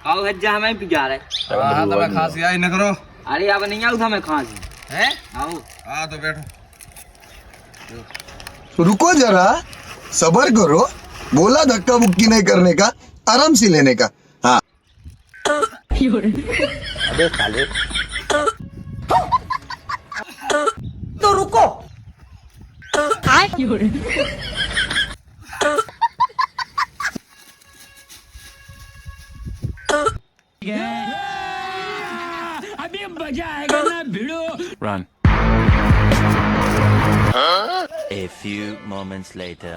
आओ हज्जा हमें पिजा रहे हाँ तो मैं खांसी आई न करो। अरे अब नहीं आऊ था मैं खांसी हैं? आओ हाँ तो बैठो। रुको जरा, सबर करो। बोला धक्का मुक्की नहीं करने का, आराम से लेने का। हाँ अबे साले तो रुको। अभी मजा आएगा ना भिड़ो। Run. A few moments later.